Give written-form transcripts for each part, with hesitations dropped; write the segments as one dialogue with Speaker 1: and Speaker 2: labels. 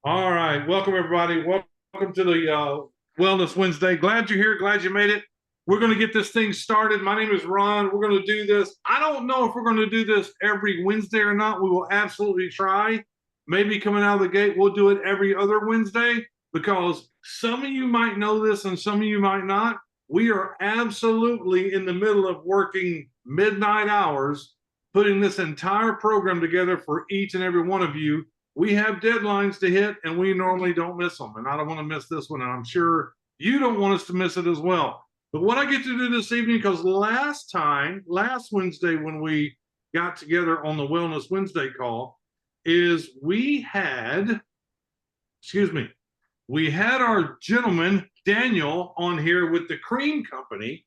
Speaker 1: All right. Welcome, everybody. Welcome to the Wellness Wednesday. Glad you're here. Glad you made it. We're going to get this thing started. My name is Ron. We're going to do this. I don't know if we're going to do this every Wednesday or not. We will absolutely try. Maybe coming out of the gate, we'll do it every other Wednesday because some of you might know this and some of you might not. We are absolutely in the middle of working midnight hours, putting this entire program together for each and every one of you. We have deadlines to hit and we normally don't miss them. And I don't want to miss this one. And I'm sure you don't want us to miss it as well. But what I get to do this evening, because last Wednesday, when we got together on the Wellness Wednesday call, is we had our gentleman, Daniel, on here with the cream company.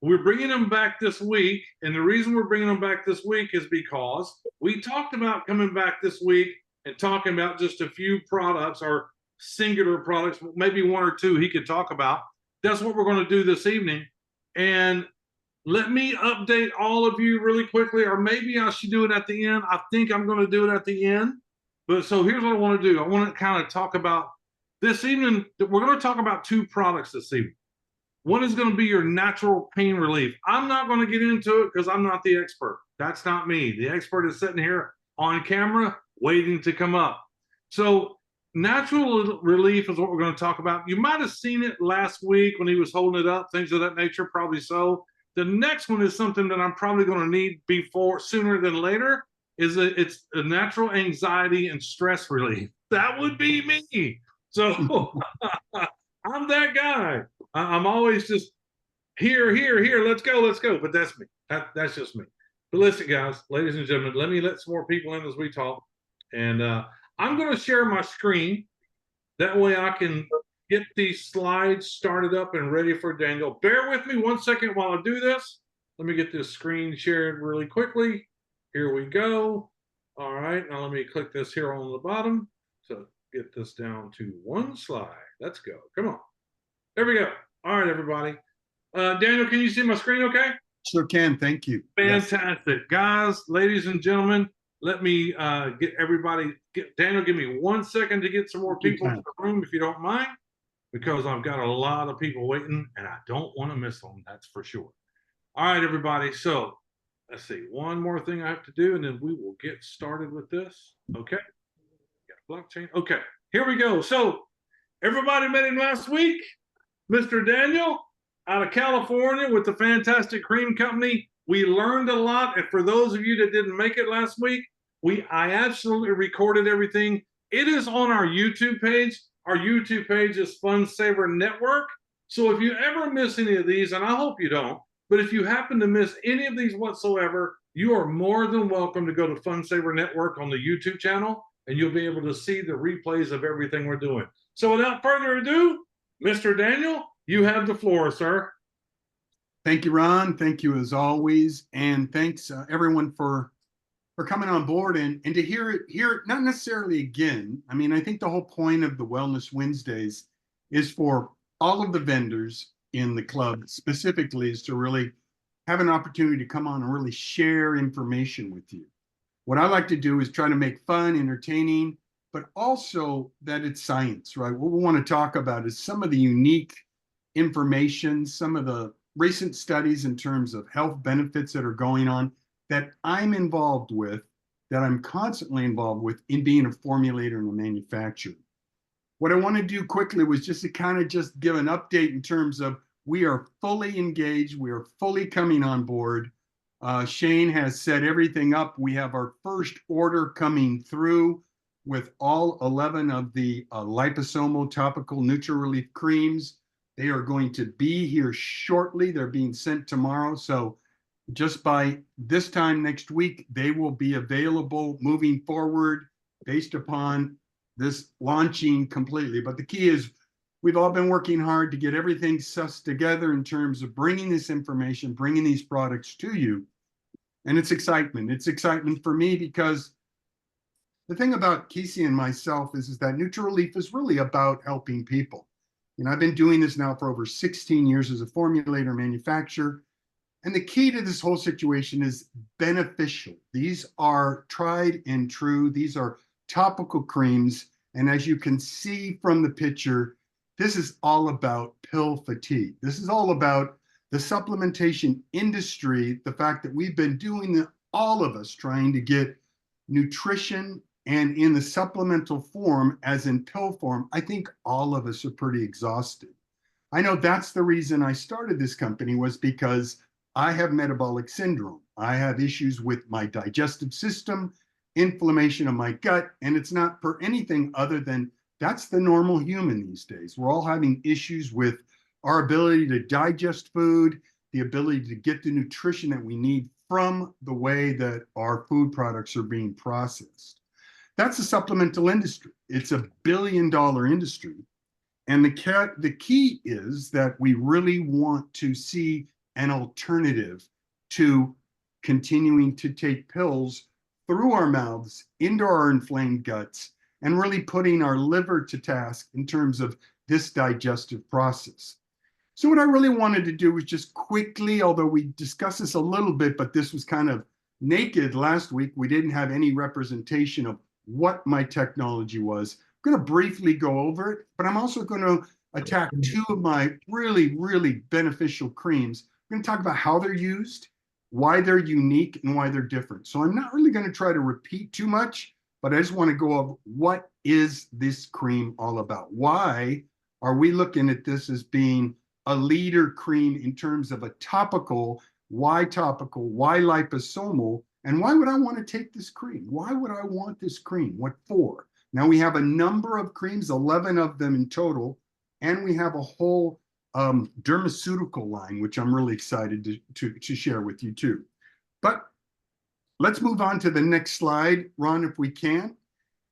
Speaker 1: We're bringing him back this week. And the reason we're bringing him back this week is because we talked about coming back this week and talking about just a few products or singular products, maybe one or two he could talk about. That's what we're going to do this evening. And let me update all of you really quickly, or maybe I should do it at the end. I think I'm going to do it at the end. But so here's what I want to do. I want to kind of talk about this evening. We're going to talk about two products this evening. One is going to be your natural pain relief. I'm not going to get into it because I'm not the expert. That's not me. The expert is sitting here on camera waiting to come up. So natural relief is what we're going to talk about. You might have seen it last week when he was holding it up, things of that nature, probably so. The next one is something that I'm probably going to need sooner than later. It's a natural anxiety and stress relief. That would be me. So I'm that guy. I'm always just here, let's go. But that's me. That's just me. But listen, guys, ladies and gentlemen, let me let some more people in as we talk. And I'm going to share my screen. That way I can get these slides started up and ready for Daniel. Bear with me 1 second while I do this. Let me get this screen shared really quickly. Here we go. All right. Now let me click this here on the bottom. So get this down to one slide. Let's go. Come on. There we go. All right, everybody. Daniel, can you see my screen okay?
Speaker 2: Sure can. Thank you.
Speaker 1: Fantastic. Yes. Guys, ladies and gentlemen, let me get everybody. Daniel, give me 1 second to get some more people in the room, if you don't mind, because I've got a lot of people waiting, and I don't want to miss them. That's for sure. All right, everybody. So let's see. One more thing I have to do, and then we will get started with this. Okay. Got blockchain. Okay. Here we go. So everybody met him last week, Mr. Daniel, out of California with the fantastic cream company. We learned a lot. And for those of you that didn't make it last week, I absolutely recorded everything. It is on our YouTube page. Our YouTube page is Fun Saver Network. So if you ever miss any of these, and I hope you don't, but if you happen to miss any of these whatsoever, you are more than welcome to go to Fun Saver Network on the YouTube channel, and you'll be able to see the replays of everything we're doing. So without further ado, Mr. Daniel, you have the floor, sir.
Speaker 2: Thank you, Ron. Thank you as always, and thanks everyone for coming on board and to hear it not necessarily again. I mean, I think the whole point of the Wellness Wednesdays is for all of the vendors in the club specifically is to really have an opportunity to come on and really share information with you. What I like to do is try to make fun, entertaining, but also that it's science, right? What we want to talk about is some of the unique information, some of the recent studies in terms of health benefits that are going on that I'm involved with, that I'm constantly involved with in being a formulator and a manufacturer. What I want to do quickly was just to kind of just give an update in terms of we are fully engaged. We are fully coming on board. Shane has set everything up. We have our first order coming through with all 11 of the liposomal topical NutriRelief creams. They are going to be here shortly. They're being sent tomorrow. So just by this time next week, they will be available moving forward based upon this launching completely. But the key is we've all been working hard to get everything sussed together in terms of bringing this information, bringing these products to you. And it's excitement. It's excitement for me because the thing about Kesey and myself is that NutriRelief is really about helping people. You know, I've been doing this now for over 16 years as a formulator manufacturer. And the key to this whole situation is beneficial. These are tried and true. These are topical creams And as you can see from the picture, this is all about pill fatigue. This is all about the supplementation industry, the fact that we've been doing all of us trying to get nutrition and in the supplemental form as in pill form. I think all of us are pretty exhausted. I know that's the reason I started this company, was because I have metabolic syndrome. I have issues with my digestive system, inflammation of my gut, and it's not for anything other than that's the normal human these days. We're all having issues with our ability to digest food, the ability to get the nutrition that we need from the way that our food products are being processed. That's the supplemental industry. It's a billion-dollar industry. And the key is that we really want to see an alternative to continuing to take pills through our mouths into our inflamed guts and really putting our liver to task in terms of this digestive process. So what I really wanted to do was just quickly, although we discussed this a little bit, but this was kind of naked last week, we didn't have any representation of what my technology was. I'm going to briefly go over it, but I'm also going to attack two of my really, really beneficial creams. I'm going to talk about how they're used, why they're unique, and why they're different. So I'm not really going to try to repeat too much, but I just want to go over what is this cream all about? Why are we looking at this as being a leader cream in terms of a topical, why liposomal, and why would I want to take this cream? Why would I want this cream? What for? Now we have a number of creams, 11 of them in total, and we have a whole dermaceutical line, which I'm really excited to share with you too. But let's move on to the next slide, Ron, if we can.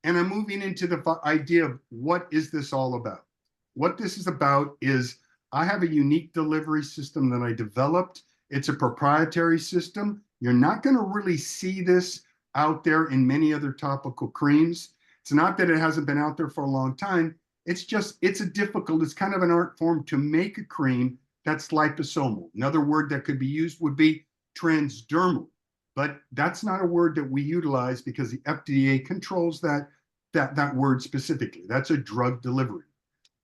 Speaker 2: And I'm moving into the idea of what is this all about? What this is about is I have a unique delivery system that I developed. It's a proprietary system. You're not going to really see this out there in many other topical creams. It's not that it hasn't been out there for a long time. It's kind of an art form to make a cream that's liposomal. Another word that could be used would be transdermal, but that's not a word that we utilize because the FDA controls that word specifically. That's a drug delivery.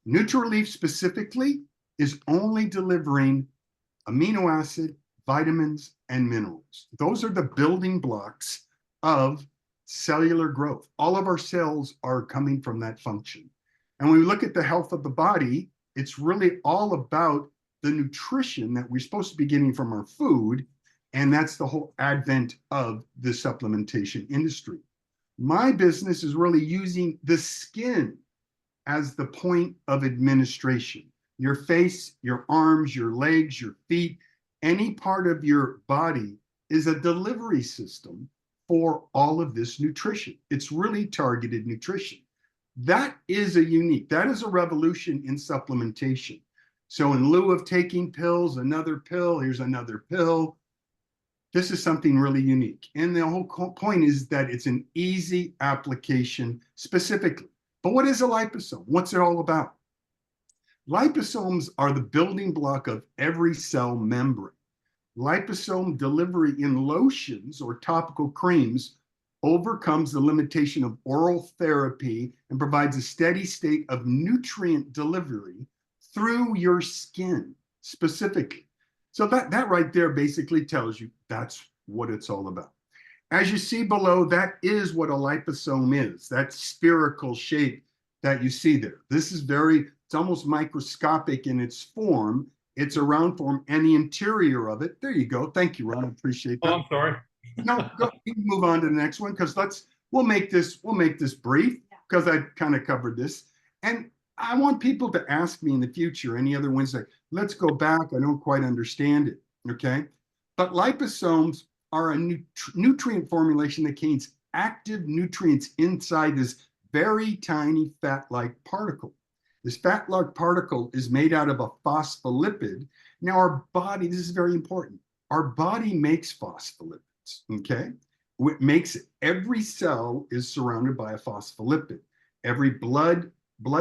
Speaker 2: Nutraleaf specifically is only delivering amino acid, vitamins, and minerals. Those are the building blocks of cellular growth. All of our cells are coming from that function. And when we look at the health of the body, it's really all about the nutrition that we're supposed to be getting from our food. And that's the whole advent of the supplementation industry. My business is really using the skin as the point of administration. Your face, your arms, your legs, your feet, any part of your body is a delivery system for all of this nutrition. It's really targeted nutrition. That is a revolution in supplementation. So in lieu of taking pills, another pill, here's another pill, this is something really unique. And the whole point is that it's an easy application specifically. But what is a liposome? What's it all about? Liposomes are the building block of every cell membrane. Liposome delivery in lotions or topical creams overcomes the limitation of oral therapy and provides a steady state of nutrient delivery through your skin specifically. So that right there basically tells you that's what it's all about. As you see below, that is what a liposome is, that spherical shape that you see there. This is it's almost microscopic in its form. It's a round form, and the interior of it, there you go. Thank you, Ron, I appreciate that.
Speaker 1: Oh, I'm sorry.
Speaker 2: No, we can move on to the next one because we'll make this brief because I kind of covered this. And I want people to ask me in the future, any other Wednesday, let's go back. I don't quite understand it. Okay. But liposomes are a nutrient formulation that contains active nutrients inside this very tiny fat-like particle. This fat-like particle is made out of a phospholipid. Now our body, this is very important, our body makes phospholipids. Okay, what makes every cell is surrounded by a phospholipid. Every blood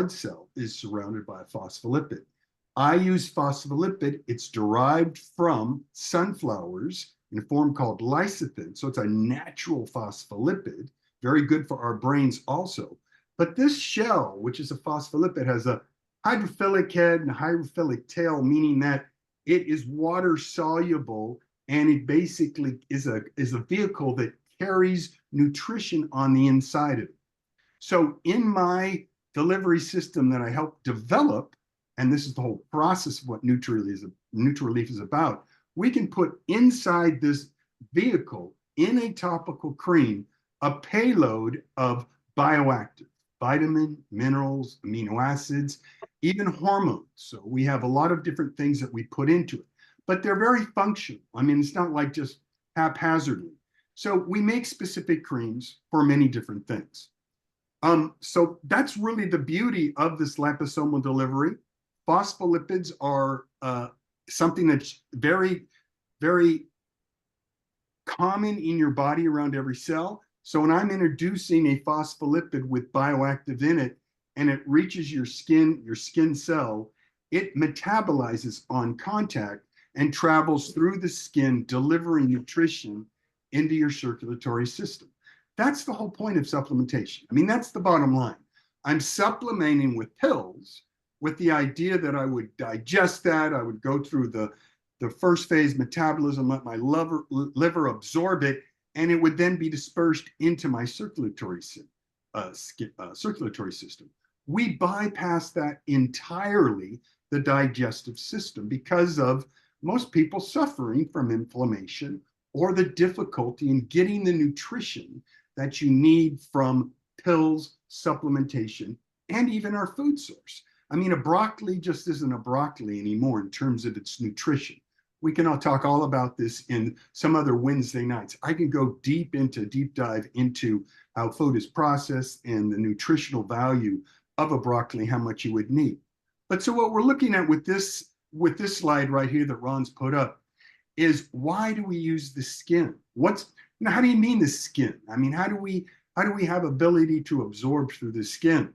Speaker 2: cell is surrounded by a phospholipid. I use phospholipid. It's derived from sunflowers in a form called lecithin. So it's a natural phospholipid, very good for our brains also. But this shell, which is a phospholipid, has a hydrophilic head and a hydrophilic tail, meaning that it is water soluble, and it basically is a vehicle that carries nutrition on the inside of it. So in my delivery system that I helped develop, and this is the whole process of what Nutrilief is about, we can put inside this vehicle in a topical cream a payload of bioactive vitamin, minerals, amino acids, even hormones. So we have a lot of different things that we put into it, but they're very functional. I mean, it's not like just haphazardly. So we make specific creams for many different things. So that's really the beauty of this liposomal delivery. Phospholipids are something that's very, very common in your body around every cell. So when I'm introducing a phospholipid with bioactive in it, and it reaches your skin cell, it metabolizes on contact and travels through the skin, delivering nutrition into your circulatory system. That's the whole point of supplementation. I mean, that's the bottom line. I'm supplementing with pills with the idea that I would digest that, I would go through the first phase metabolism, let my liver absorb it, and it would then be dispersed into my circulatory system. We bypass that entirely, the digestive system, because of most people suffering from inflammation or the difficulty in getting the nutrition that you need from pills, supplementation, and even our food source. I mean, a broccoli just isn't a broccoli anymore in terms of its nutrition. We can all talk all about this in some other Wednesday nights. I can go deep dive into how food is processed and the nutritional value of a broccoli, how much you would need. But so what we're looking at with this slide right here that Ron's put up is, why do we use the skin? How do you mean the skin? I mean, how do we have ability to absorb through the skin?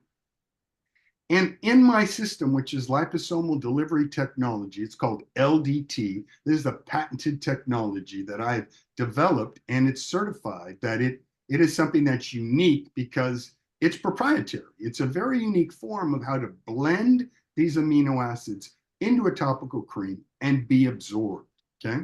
Speaker 2: And in my system, which is liposomal delivery technology, it's called LDT. This is a patented technology that I've developed, and it's certified that it is something that's unique because it's proprietary. It's a very unique form of how to blend these amino acids into a topical cream and be absorbed, okay?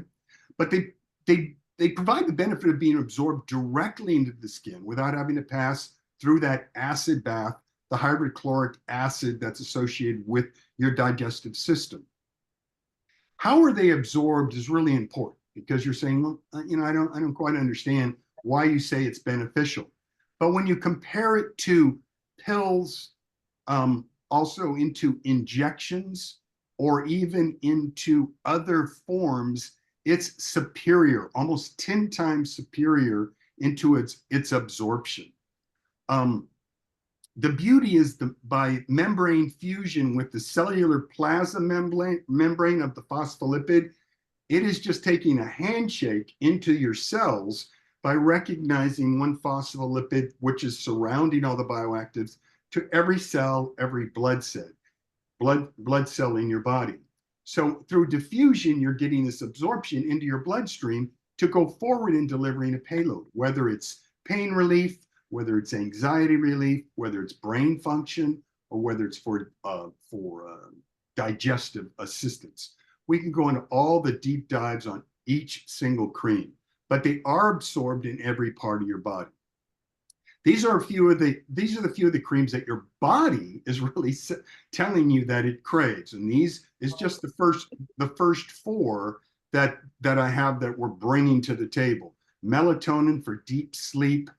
Speaker 2: But they provide the benefit of being absorbed directly into the skin without having to pass through that acid bath, the hydrochloric acid that's associated with your digestive system. How are they absorbed is really important, because you're saying, well, I don't quite understand why you say it's beneficial. But when you compare it to pills, also into injections, or even into other forms, it's superior, almost 10 times superior into its absorption. The beauty is by membrane fusion with the cellular plasma membrane of the phospholipid, it is just taking a handshake into your cells by recognizing one phospholipid, which is surrounding all the bioactives, to every cell, every blood cell in your body. So through diffusion, you're getting this absorption into your bloodstream to go forward in delivering a payload, whether it's pain relief, whether it's anxiety relief, whether it's brain function, or whether it's for digestive assistance. We can go into all the deep dives on each single cream, but they are absorbed in every part of your body. These are the few of the creams that your body is really telling you that it craves, and these is just the first four that I have that we're bringing to the table. Melatonin for deep sleep.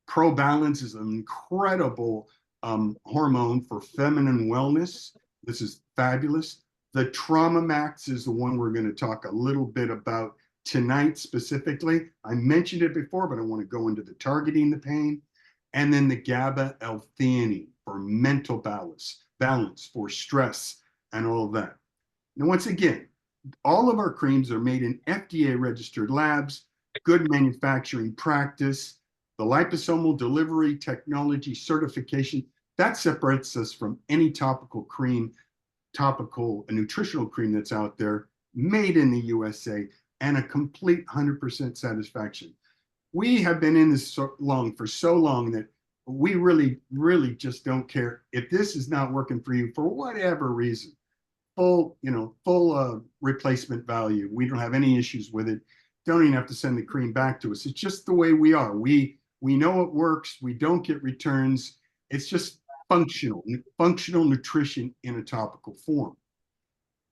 Speaker 2: ProBalance is an incredible hormone for feminine wellness. This is fabulous. The Trauma Max is the one we're going to talk a little bit about tonight specifically. I mentioned it before, but I want to go into the targeting the pain. And then the GABA L-theanine for mental balance, for stress, and all of that. Now, once again, all of our creams are made in FDA-registered labs, good manufacturing practice. The liposomal delivery technology certification, that separates us from any topical nutritional cream that's out there, made in the USA, and a complete 100% satisfaction. We have been in this for so long that we really just don't care if this is not working for you for whatever reason. Full replacement value. We don't have any issues with it. Don't even have to send the cream back to us. It's just the way we are. We know it works. We don't get returns. It's just functional nutrition in a topical form.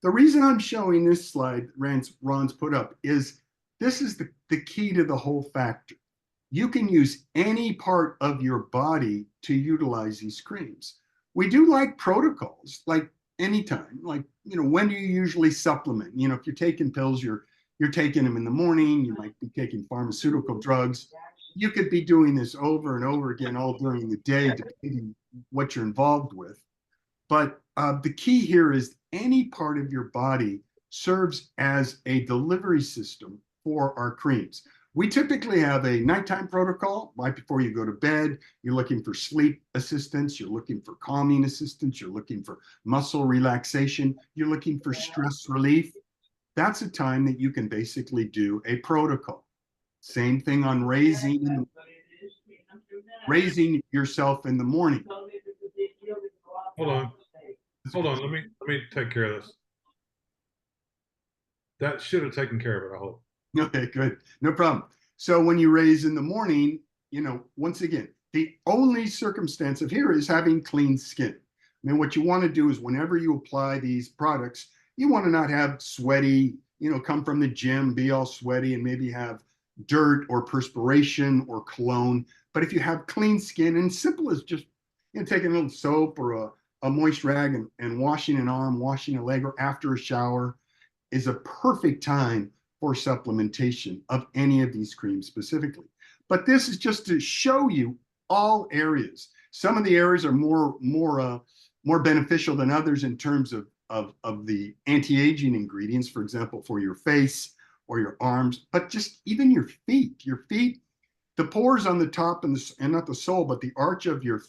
Speaker 2: The reason I'm showing this slide Ron's put up is this is the key to the whole factor. You can use any part of your body to utilize these creams. We do like protocols, like anytime, like, when do you usually supplement? If you're taking pills, you're taking them in the morning, you might be taking pharmaceutical drugs. You could be doing this over and over again all during the day, depending what you're involved with. But the key here is any part of your body serves as a delivery system for our creams. We typically have a nighttime protocol right before you go to bed. You're looking for sleep assistance. You're looking for calming assistance. You're looking for muscle relaxation. You're looking for stress relief. That's a time that you can basically do a protocol. Same thing on raising yourself in the morning.
Speaker 1: Hold on. Hold on. Let me take care of this. That should have taken care of it, I hope.
Speaker 2: Okay, good. No problem. So when you raise in the morning, once again, the only circumstance of here is having clean skin. I mean, what you want to do is whenever you apply these products, you want to not have sweaty, come from the gym, be all sweaty and maybe have dirt or perspiration or cologne. But if you have clean skin, and simple as just taking a little soap or a moist rag and washing an arm, washing a leg, or after a shower is a perfect time for supplementation of any of these creams specifically. But this is just to show you all areas. Some of the areas are more beneficial than others in terms of the anti-aging ingredients, for example, for your face or your arms, but just even your feet. Your feet, the pores on the top and not the sole, but the arch of your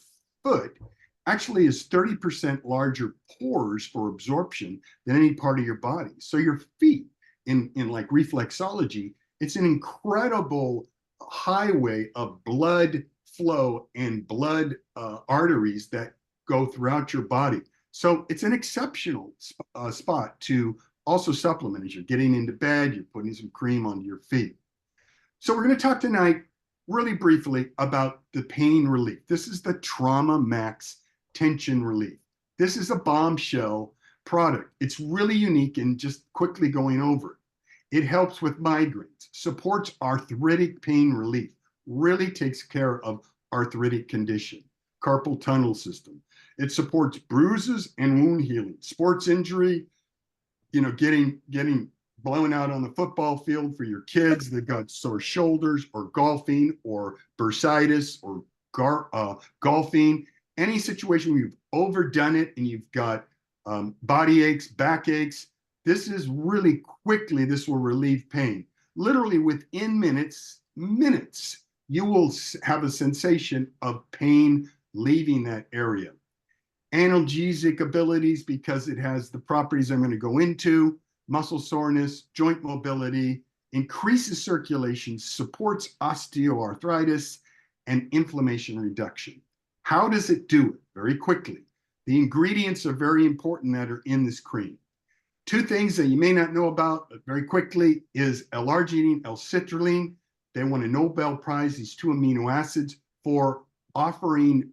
Speaker 2: foot actually is 30% larger pores for absorption than any part of your body. So your feet, in like reflexology, it's an incredible highway of blood flow and blood arteries that go throughout your body. So it's an exceptional spot to also supplement as you're getting into bed, you're putting some cream on your feet. So we're going to talk tonight really briefly about the pain relief. This is the Trauma Max Tension Relief. This is a bombshell product. It's really unique, and just quickly going over it. It helps with migraines, supports arthritic pain relief, really takes care of arthritic condition, carpal tunnel system. It supports bruises and wound healing, sports injury, getting blown out on the football field for your kids that got sore shoulders, or golfing, or bursitis, or golfing, any situation where you've overdone it and you've got body aches, back aches. This is really quickly, this will relieve pain. Literally within minutes, you will have a sensation of pain leaving that area. Analgesic abilities, because it has the properties I'm going to go into: muscle soreness, joint mobility, increases circulation, supports osteoarthritis, and inflammation reduction. How does it do it? Very quickly. The ingredients are very important that are in this cream. Two things that you may not know about, but very quickly, is L-arginine, L-citrulline. They won a Nobel Prize, these two amino acids, for offering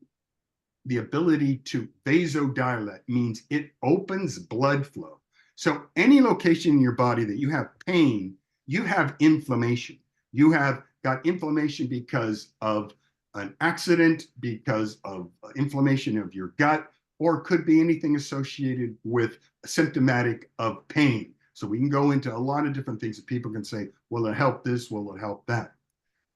Speaker 2: the ability to vasodilate, means it opens blood flow. So any location in your body that you have pain, you have inflammation. You have got inflammation because of an accident, because of inflammation of your gut, or could be anything associated with symptomatic of pain. So we can go into a lot of different things that people can say, will it help this? Will it help that?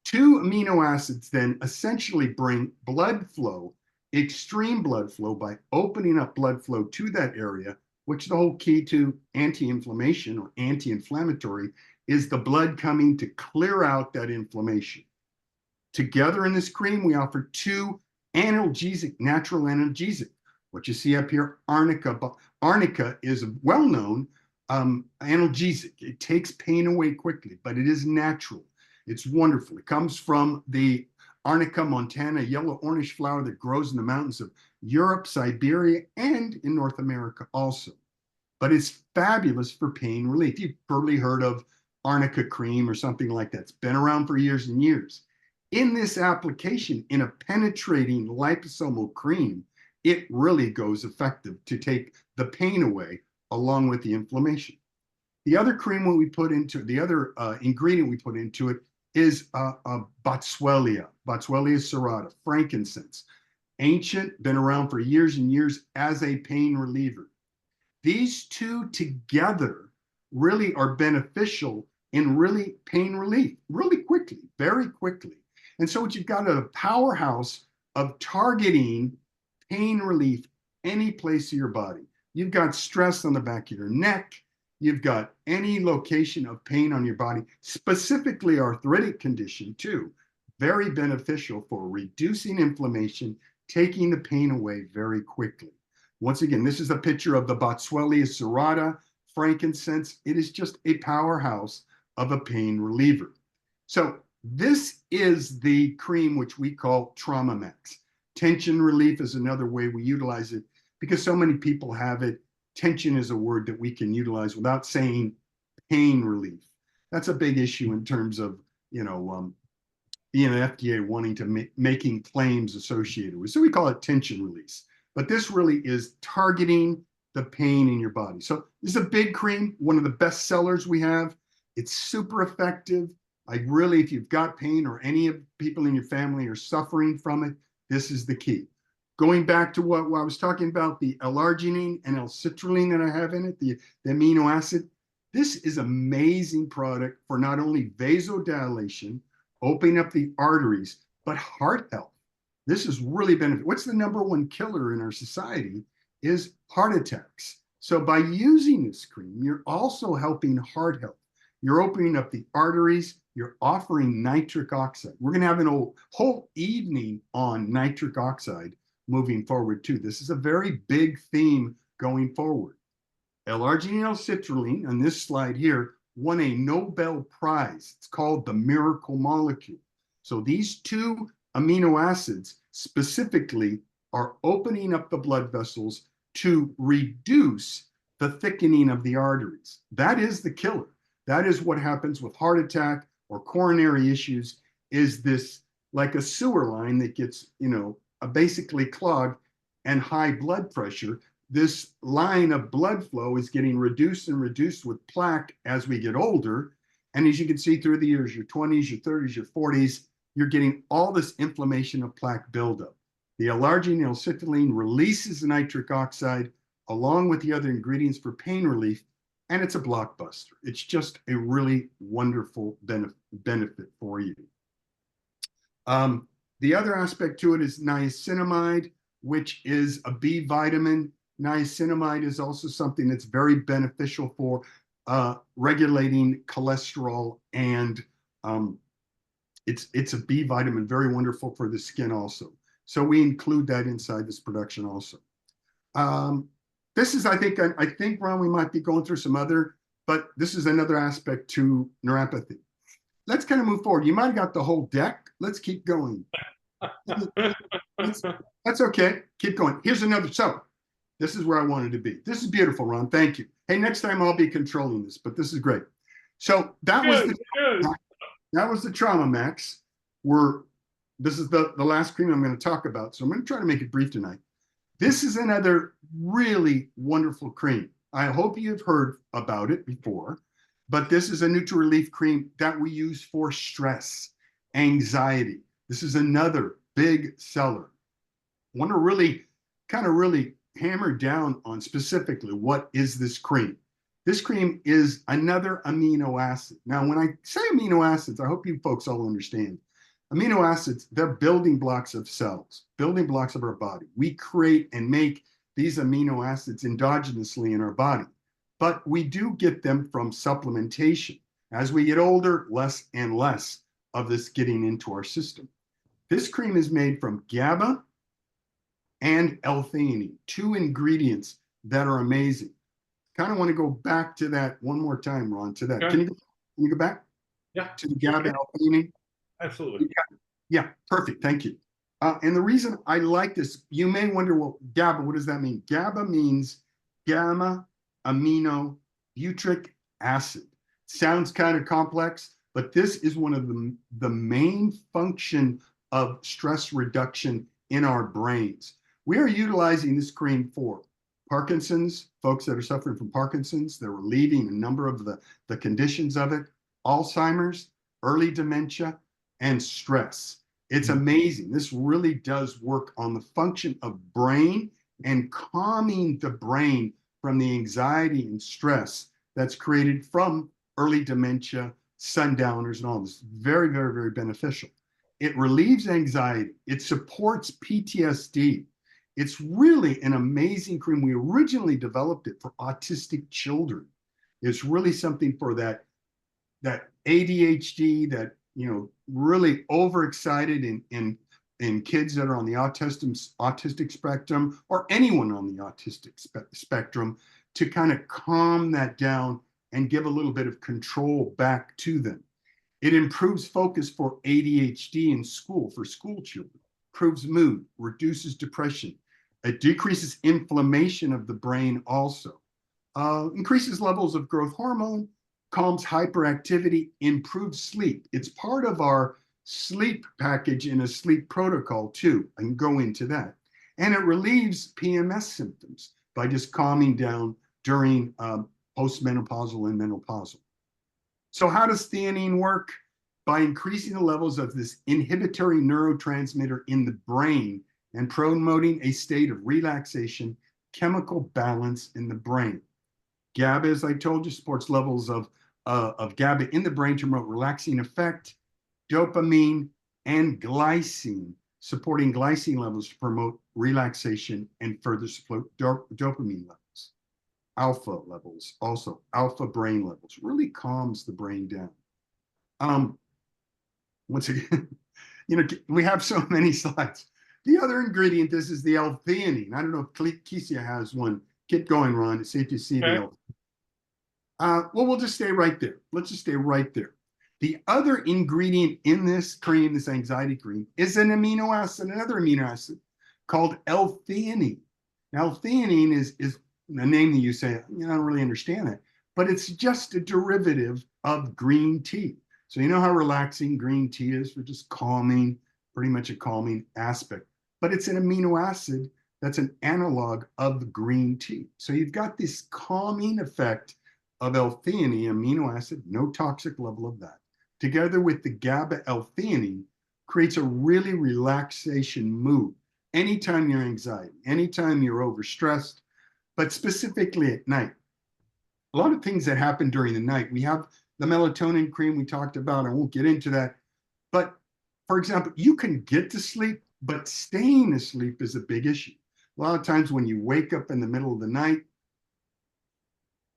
Speaker 2: Two amino acids then essentially bring blood flow, extreme blood flow, by opening up blood flow to that area, which the whole key to anti-inflammation or anti-inflammatory is the blood coming to clear out that inflammation. Together in this cream, we offer two analgesic, natural analgesic. What you see up here, arnica. Arnica is a well-known analgesic. It takes pain away quickly, but it is natural. It's wonderful. It comes from the Arnica montana, a yellow orange flower that grows in the mountains of Europe, Siberia, and in North America also. But it's fabulous for pain relief. You've probably heard of Arnica cream or something like that. It's been around for years and years. In this application, in a penetrating liposomal cream, it really goes effective to take the pain away along with the inflammation. The other cream when we put into the other ingredient we put into it is Boswellia serrata, frankincense. Ancient, been around for years and years as a pain reliever. These two together really are beneficial in really pain relief, really quickly, very quickly. And so what you've got a powerhouse of targeting pain relief any place of your body. You've got stress on the back of your neck. You've got any location of pain on your body, specifically arthritic condition too. Very beneficial for reducing inflammation, taking the pain away very quickly. Once again, this is a picture of the Boswellia serrata, frankincense. It is just a powerhouse of a pain reliever. So this is the cream which we call Trauma Max. Tension relief is another way we utilize it because so many people have it. Tension is a word that we can utilize without saying pain relief. That's a big issue in terms of, the FDA wanting to making claims associated with. So we call it tension release. But this really is targeting the pain in your body. So this is a big cream, one of the best sellers we have. It's super effective. If you've got pain or any of people in your family are suffering from it, this is the key. Going back to what I was talking about, the L-arginine and L-citrulline that I have in it, the amino acid, this is an amazing product for not only vasodilation, opening up the arteries, but heart health. This is really beneficial. What's the number one killer in our society is heart attacks. So by using this cream, you're also helping heart health. You're opening up the arteries. You're offering nitric oxide. We're going to have a whole evening on nitric oxide moving forward too. This is a very big theme going forward. L-arginine L-citrulline on this slide here won a Nobel Prize. It's called the miracle molecule. So these two amino acids specifically are opening up the blood vessels to reduce the thickening of the arteries. That is the killer. That is what happens with heart attack or coronary issues, is this like a sewer line that gets, basically clogged and high blood pressure. This line of blood flow is getting reduced and reduced with plaque as we get older. And as you can see through the years, your 20s, your 30s, your 40s, you're getting all this inflammation of plaque buildup. The L-arginine L-citrulline releases the nitric oxide along with the other ingredients for pain relief, and it's a blockbuster. It's just a really wonderful benefit for you. The other aspect to it is niacinamide, which is a B vitamin. Niacinamide is also something that's very beneficial for regulating cholesterol, and it's a B vitamin, very wonderful for the skin also. So we include that inside this production also. This is, I think, Ron, we might be going through some other, but this is another aspect to neuropathy. Let's kind of move forward. You might have got the whole deck. Let's keep going. That's okay. Keep going. Here's another. So this is where I wanted to be. This is beautiful, Ron. Thank you. Hey, next time I'll be controlling this, but this is great. So that was the Trauma Max. This is the last cream I'm going to talk about. So I'm going to try to make it brief tonight. This is another really wonderful cream. I hope you've heard about it before, but this is a Nutri-Relief cream that we use for stress, anxiety. This is another big seller. I want to really hammer down on specifically what is this cream. This cream is another amino acid. Now, when I say amino acids, I hope you folks all understand. Amino acids, they're building blocks of cells, building blocks of our body. We create and make these amino acids endogenously in our body, but we do get them from supplementation. As we get older, less and less of this getting into our system. This cream is made from GABA and L-theanine, two ingredients that are amazing. Kind of want to go back to that one more time, Ron, to that. Okay. Can you go back?
Speaker 1: Yeah.
Speaker 2: To the GABA and L-theanine?
Speaker 1: Absolutely.
Speaker 2: Yeah, perfect. Thank you. And the reason I like this, you may wonder, well, GABA, what does that mean? GABA means gamma amino butyric acid. Sounds kind of complex, but this is one of the main function of stress reduction in our brains. We are utilizing this cream for Parkinson's, folks that are suffering from Parkinson's. They're relieving a number of the conditions of it, Alzheimer's, early dementia, and stress. It's amazing. This really does work on the function of brain and calming the brain from the anxiety and stress that's created from early dementia, sundowners, and all this. Very, very, very beneficial. It relieves anxiety. It supports PTSD. It's really an amazing cream. We originally developed it for autistic children. It's really something for that ADHD, that really overexcited in kids that are on the autistic spectrum, or anyone on the autistic spectrum, to kind of calm that down and give a little bit of control back to them. It improves focus for ADHD in school, for school children, improves mood, reduces depression. It decreases inflammation of the brain also, increases levels of growth hormone, calms hyperactivity, improves sleep. It's part of our sleep package in a sleep protocol too. I can go into that. And it relieves PMS symptoms by just calming down during postmenopausal and menopausal. So how does theanine work? By increasing the levels of this inhibitory neurotransmitter in the brain and promoting a state of relaxation, chemical balance in the brain. GABA, as I told you, supports levels of GABA in the brain to promote relaxing effect, dopamine, and glycine, supporting glycine levels to promote relaxation and further support dopamine levels. Alpha levels, also alpha brain levels, really calms the brain down. Once again, we have so many slides. The other ingredient, this is the L-theanine. I don't know if Kesia has one. Get going, Ron, to see if you see the L. Well, we'll just stay right there. Let's just stay right there. The other ingredient in this cream, this anxiety cream, is an amino acid, another amino acid called L-theanine. Now, L-theanine is a name that you say, I don't really understand it, but it's just a derivative of green tea. So you know how relaxing green tea is for just calming, pretty much a calming aspect. But it's an amino acid that's an analog of green tea. So you've got this calming effect of L-theanine, amino acid, no toxic level of that, together with the GABA L-theanine, creates a really relaxation mood. Anytime you're anxiety, anytime you're overstressed, but specifically at night. A lot of things that happen during the night. We have the melatonin cream we talked about. I won't get into that. But for example, you can get to sleep, but staying asleep is a big issue. A lot of times when you wake up in the middle of the night,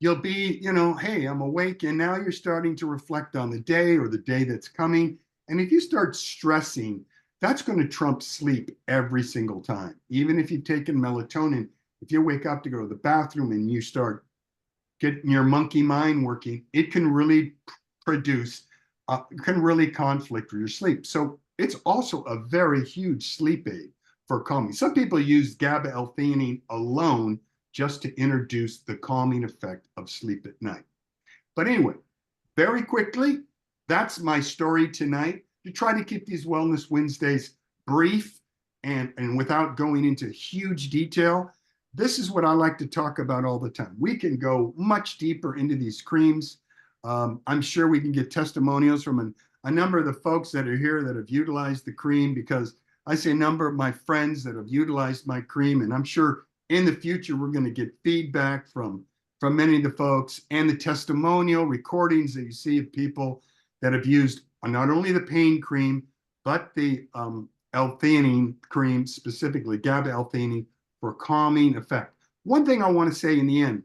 Speaker 2: you'll be, hey, I'm awake. And now you're starting to reflect on the day or the day that's coming. And if you start stressing, that's going to trump sleep every single time. Even if you've taken melatonin, if you wake up to go to the bathroom and you start getting your monkey mind working, it can really can really conflict with your sleep. So it's also a very huge sleep aid for calming. Some people use GABA L-theanine alone just to introduce the calming effect of sleep at night. But anyway, very quickly, that's my story tonight, to try to keep these Wellness Wednesdays brief and without going into huge detail. This is what I like to talk about all the time. We can go much deeper into these creams. I'm sure we can get testimonials from a number of the folks that are here that have utilized the cream, because I see a number of my friends that have utilized my cream, and I'm sure in the future we're going to get feedback from many of the folks, and the testimonial recordings that you see of people that have used not only the pain cream, but the L-theanine cream, specifically GABA L-theanine, for calming effect. One thing I want to say in the end,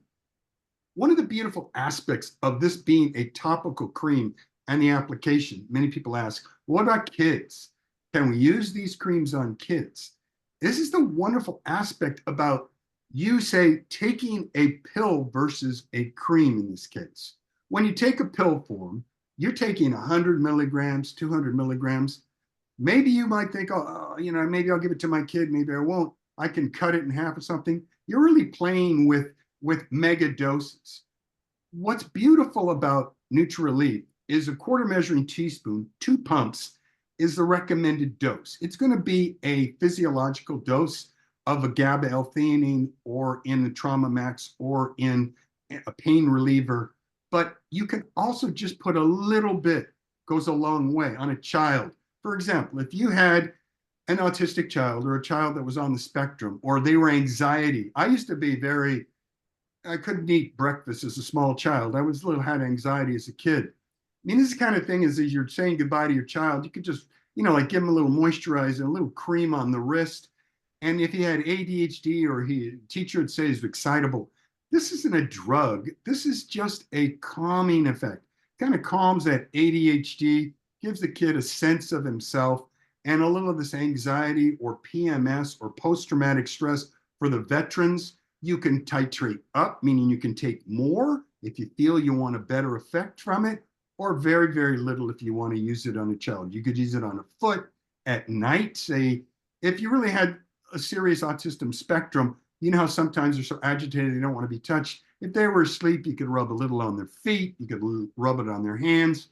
Speaker 2: one of the beautiful aspects of this being a topical cream and the application, many people ask, what about kids? Can we use these creams on kids? This is the wonderful aspect about you, say, taking a pill versus a cream in this case. When you take a pill form, you're taking 100 milligrams, 200 milligrams. Maybe you might think, oh, maybe I'll give it to my kid, maybe I won't. I can cut it in half or something. You're really playing with mega doses. What's beautiful about Nutri-Relief is a quarter measuring teaspoon, 2 pumps, is the recommended dose. It's going to be a physiological dose of a GABA L-theanine or in the Trauma Max or in a pain reliever. But you can also just put a little bit, goes a long way on a child. For example, if you had an autistic child or a child that was on the spectrum or they were anxiety. I used to be I couldn't eat breakfast as a small child. I was had anxiety as a kid. I mean, this kind of thing is as you're saying goodbye to your child, you could just, like give him a little moisturizer, a little cream on the wrist. And if he had ADHD or teacher would say he's excitable, this isn't a drug. This is just a calming effect. Kind of calms that ADHD, gives the kid a sense of himself and a little of this anxiety or PMS or post-traumatic stress for the veterans. You can titrate up, meaning you can take more if you feel you want a better effect from it, or very, very little if you want to use it on a child. You could use it on a foot at night. Say, if you really had a serious autism spectrum, you know how sometimes they're so agitated they don't want to be touched. If they were asleep, you could rub a little on their feet. You could rub it on their hands.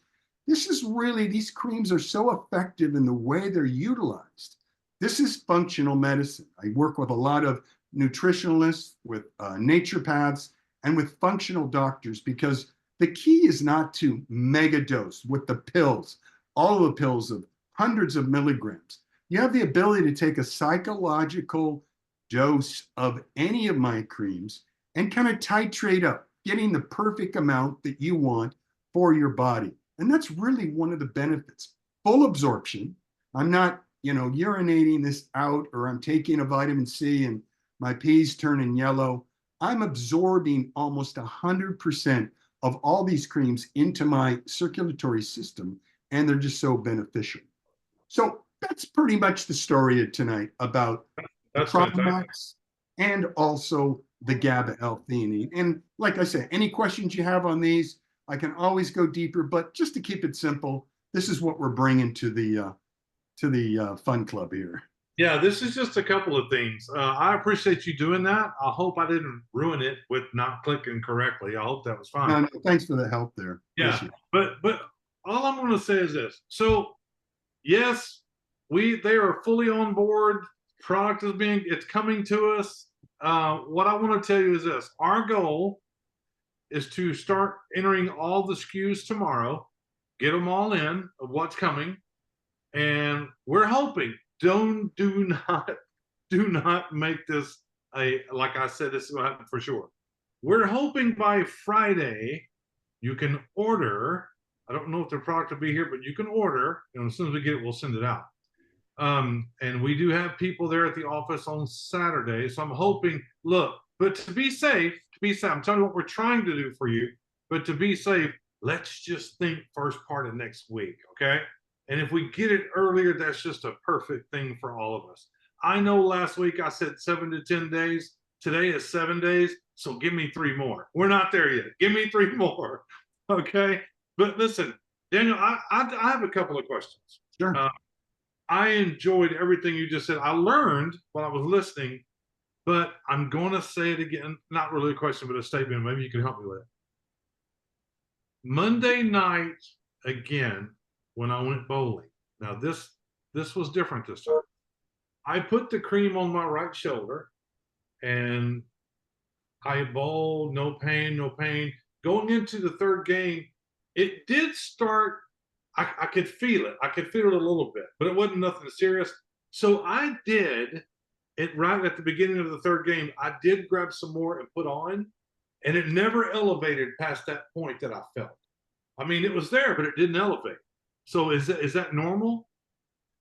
Speaker 2: These creams are so effective in the way they're utilized. This is functional medicine. I work with a lot of nutritionalists, with naturopaths, and with functional doctors because the key is not to mega dose with the pills, all of the pills of hundreds of milligrams. You have the ability to take a psychological dose of any of my creams and kind of titrate up, getting the perfect amount that you want for your body. And that's really one of the benefits. Full absorption. I'm not, urinating this out or I'm taking a vitamin C and my pee's turning yellow. I'm absorbing almost 100% of all these creams into my circulatory system, and they're just so beneficial. So that's pretty much the story of tonight about the Trauma Max and also the GABA L-theanine. And like I said, any questions you have on these, I can always go deeper, but just to keep it simple, this is what we're bringing to the fun club here.
Speaker 1: Yeah, this is just a couple of things. I appreciate you doing that. I hope I didn't ruin it with not clicking correctly. I hope that was fine.
Speaker 2: No, thanks for the help there.
Speaker 1: Yeah, but all I'm going to say is this. So, yes, they are fully on board. Product it's coming to us. What I want to tell you is this: our goal is to start entering all the SKUs tomorrow, get them all in of what's coming, and we're hoping. Do not make this like I said, this is going to happen for sure. We're hoping by Friday you can order. I don't know if the product will be here, but you can order. And as soon as we get it, we'll send it out. And we do have people there at the office on Saturday. So I'm hoping, but to be safe, I'm telling you what we're trying to do for you, but to be safe, let's just think first part of next week, okay? And if we get it earlier, that's just a perfect thing for all of us. I know last week I said 7 to 10 days. Today is 7 days. So give me 3 more. We're not there yet. Give me 3 more. Okay. But listen, Daniel, I have a couple of questions.
Speaker 2: Sure.
Speaker 1: I enjoyed everything you just said. I learned while I was listening, but I'm going to say it again. Not really a question, but a statement. Maybe you can help me with it. Monday night, again, when I went bowling. Now this was different this time. I put the cream on my right shoulder and I bowled, no pain. Going into the third game, it did start, I could feel it. I could feel it a little bit, but it wasn't nothing serious. So I did it right at the beginning of the third game. I did grab some more and put on, and it never elevated past that point that I felt. I mean, it was there, but it didn't elevate. So is that normal?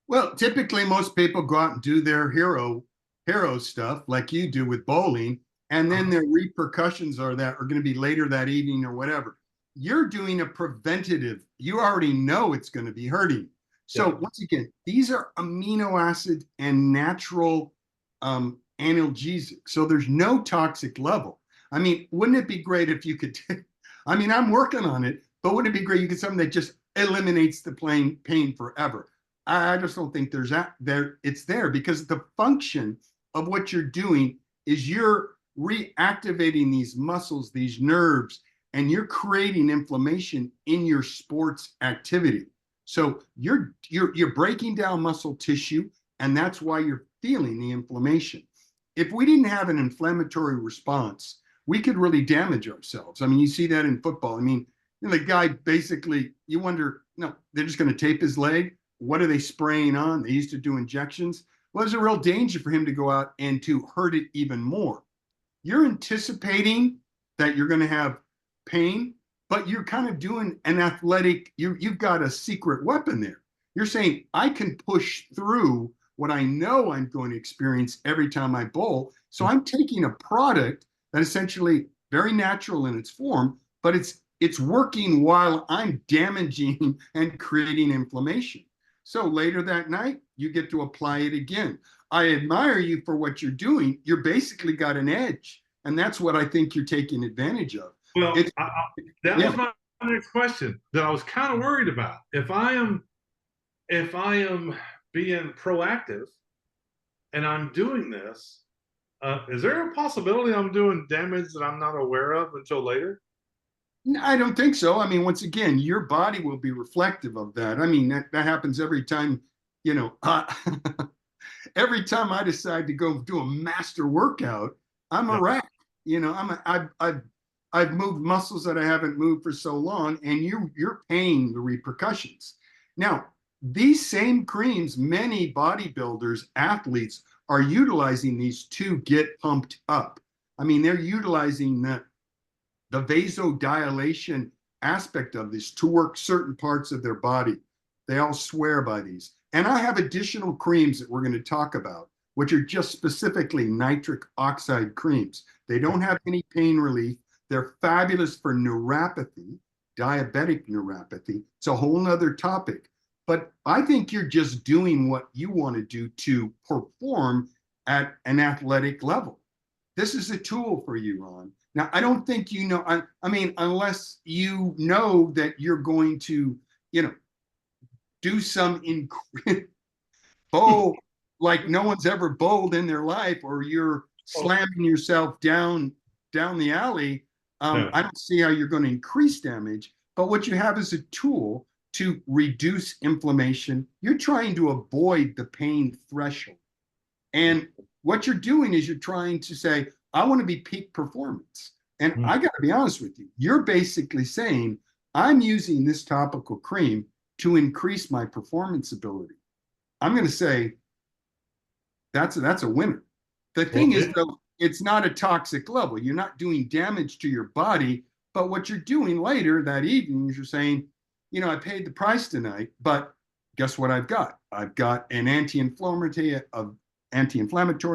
Speaker 2: Well, typically most people go out and do their hero stuff like you do with bowling, and then their repercussions are going to be later that evening or whatever. You're doing a preventative. You already know it's going to be hurting. So once again, these are amino acid and natural analgesic. So there's no toxic level. I mean, wouldn't it be great if you could? I mean, I'm working on it, but wouldn't it be great you could something that just eliminates the pain forever? I just don't think there's that there. It's there because the function of what you're doing is you're reactivating these muscles, these nerves, and you're creating inflammation in your sports activity. So you're breaking down muscle tissue, and that's why you're feeling the inflammation. If we didn't have an inflammatory response, we could really damage ourselves. I mean, you see that in football. I mean, you know, the guy basically, you wonder, no, they're just going to tape his leg. What are they spraying on? They used to do injections. Well, there's a real danger for him to go out and to hurt it even more. You're anticipating that you're going to have pain, but you're kind of doing an athletic, you've got a secret weapon there. You're saying, I can push through what I know I'm going to experience every time I bowl. So I'm taking a product that essentially very natural in its form, but it's working while I'm damaging and creating inflammation. So later that night, you get to apply it again. I admire you for what you're doing. You're basically got an edge. And that's what I think you're taking advantage of.
Speaker 1: Well, that was my next question that I was kind of worried about. If I am being proactive and I'm doing this, is there a possibility I'm doing damage that I'm not aware of until later?
Speaker 2: I don't think so. I mean, once again, your body will be reflective of that. I mean, that happens every time, you know, every time I decide to go do a master workout, I'm a wreck. You know, I've moved muscles that I haven't moved for so long, and you're paying the repercussions. Now, these same creams, many bodybuilders, athletes are utilizing these to get pumped up. I mean, they're utilizing the vasodilation aspect of this to work certain parts of their body. They all swear by these. And I have additional creams that we're going to talk about, which are just specifically nitric oxide creams. They don't have any pain relief. They're fabulous for neuropathy, diabetic neuropathy. It's a whole nother topic. But I think you're just doing what you want to do to perform at an athletic level. This is a tool for you, Ron. Now, I don't think you know, I mean, unless you know that you're going to, you know, do some bowl like no one's ever bowled in their life, or you're slamming yourself down the alley. I don't see how you're going to increase damage, but what you have is a tool to reduce inflammation. You're trying to avoid the pain threshold. And what you're doing is you're trying to say, I want to be peak performance. And I got to be honest with you. You're basically saying, I'm using this topical cream to increase my performance ability. I'm going to say that's a winner. The thing is, though, it's not a toxic level. You're not doing damage to your body. But what you're doing later that evening is you're saying, you know, I paid the price tonight, but guess what I've got? I've got an anti-inflammatory,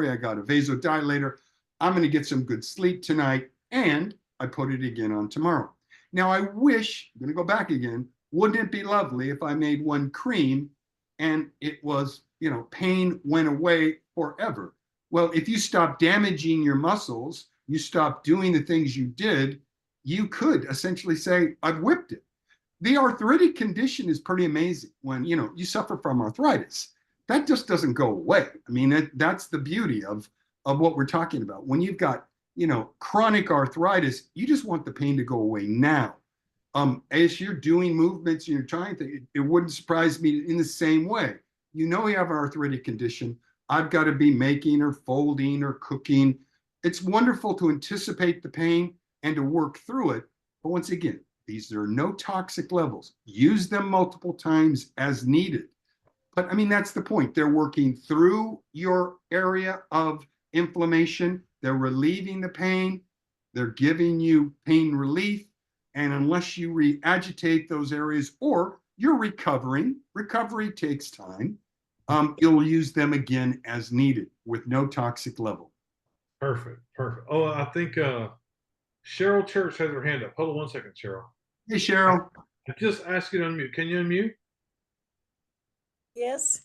Speaker 2: I got a vasodilator. I'm going to get some good sleep tonight, and I put it again on tomorrow. Now, I wish, I'm going to go back again, wouldn't it be lovely if I made one cream and it was, you know, pain went away forever? Well, if you stop damaging your muscles, you stop doing the things you did, you could essentially say, I've whipped it. The arthritic condition is pretty amazing. When, you know, you suffer from arthritis, that just doesn't go away. I mean, that's the beauty of what we're talking about. When you've got, you know, chronic arthritis, you just want the pain to go away now. As you're doing movements and you're trying to, it wouldn't surprise me in the same way. You know, you have an arthritic condition. I've got to be making or folding or cooking. It's wonderful to anticipate the pain and to work through it. But once again, these are no toxic levels. Use them multiple times as needed. But I mean, that's the point. They're working through your area of inflammation. They're relieving the pain. They're giving you pain relief. And unless you re-agitate those areas or you're recovering, recovery takes time, you'll use them again as needed with no toxic level.
Speaker 1: Perfect. Oh, I think Cheryl Church has her hand up. Hold on one second, Cheryl.
Speaker 2: Hey, Cheryl.
Speaker 1: I just asked you to unmute. Can you unmute?
Speaker 3: Yes.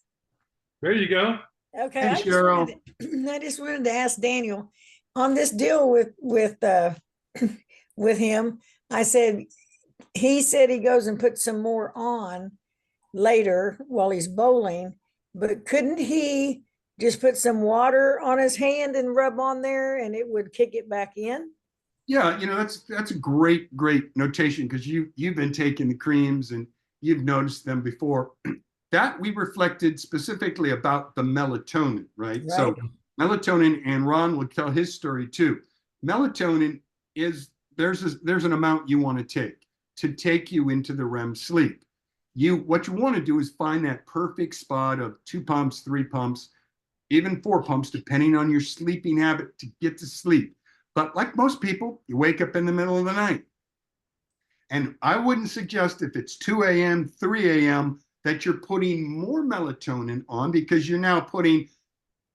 Speaker 1: There you go.
Speaker 3: Okay.
Speaker 2: Hey, Cheryl.
Speaker 3: I just wanted to ask Daniel on this deal with him. I said, he said he goes and puts some more on, later while he's bowling, but couldn't he just put some water on his hand and rub on there and it would kick it back in?
Speaker 2: Yeah, that's a great notation because you've been taking the creams and you've noticed them before. That we reflected specifically about the melatonin, right? So melatonin, and Ron will tell his story too. Melatonin is there's an amount you want to take you into the REM sleep. What you want to do is find that perfect spot of 2 pumps, 3 pumps, even 4 pumps, depending on your sleeping habit to get to sleep. But like most people, you wake up in the middle of the night. And I wouldn't suggest if it's 2 a.m., 3 a.m., that you're putting more melatonin on because you're now putting,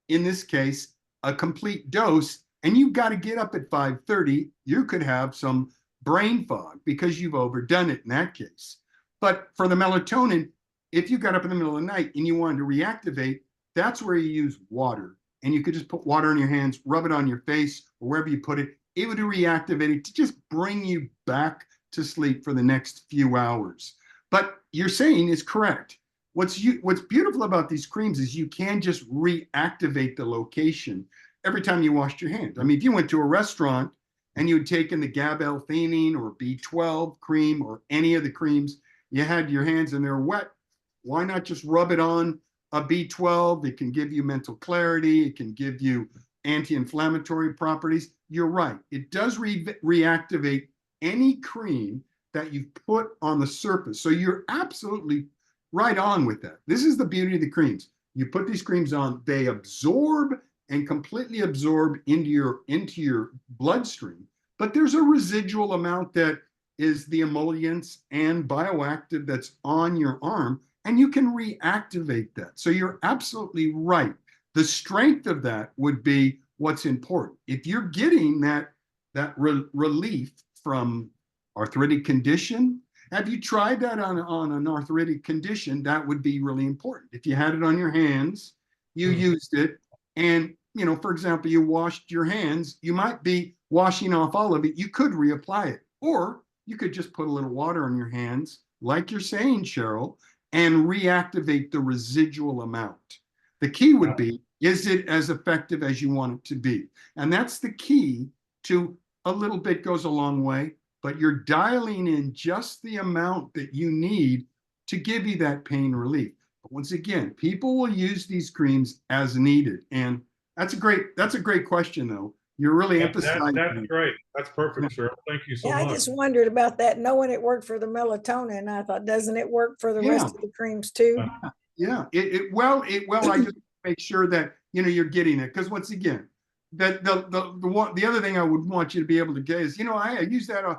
Speaker 2: in this case, a complete dose, and you've got to get up at 5:30. You could have some brain fog because you've overdone it in that case. But for the melatonin, if you got up in the middle of the night and you wanted to reactivate, that's where you use water. And you could just put water in your hands, rub it on your face, or wherever you put it. It would reactivate it to just bring you back to sleep for the next few hours. But you're saying is correct. What's beautiful about these creams is you can just reactivate the location every time you washed your hands. I mean, if you went to a restaurant and you had taken the L-theanine or B12 cream or any of the creams, you had your hands and they're wet, why not just rub it on a B12? It can give you mental clarity. It can give you anti-inflammatory properties. You're right. It does reactivate any cream that you've put on the surface. So you're absolutely right on with that. This is the beauty of the creams. You put these creams on, they absorb and completely absorb into your bloodstream. But there's a residual amount that is the emollients and bioactive that's on your arm, and you can reactivate that. So you're absolutely right. The strength of that would be what's important. If you're getting that relief from arthritic condition, have you tried that on an arthritic condition? That would be really important. If you had it on your hands, you used it, and for example, you washed your hands, you might be washing off all of it. You could reapply it, or you could just put a little water on your hands, like you're saying, Cheryl, and reactivate the residual amount. The key would be, is it as effective as you want it to be? And that's the key to a little bit goes a long way, but you're dialing in just the amount that you need to give you that pain relief. But once again, people will use these creams as needed. And that's a great question, though. You're really emphasizing.
Speaker 1: That's great. That's perfect, Cheryl. Thank you so much.
Speaker 3: I just wondered about that, knowing it worked for the melatonin. I thought, doesn't it work for the rest of the creams too?
Speaker 2: Yeah, well, I just make sure that you're getting it, because once again, that the other thing I would want you to be able to get is, I use that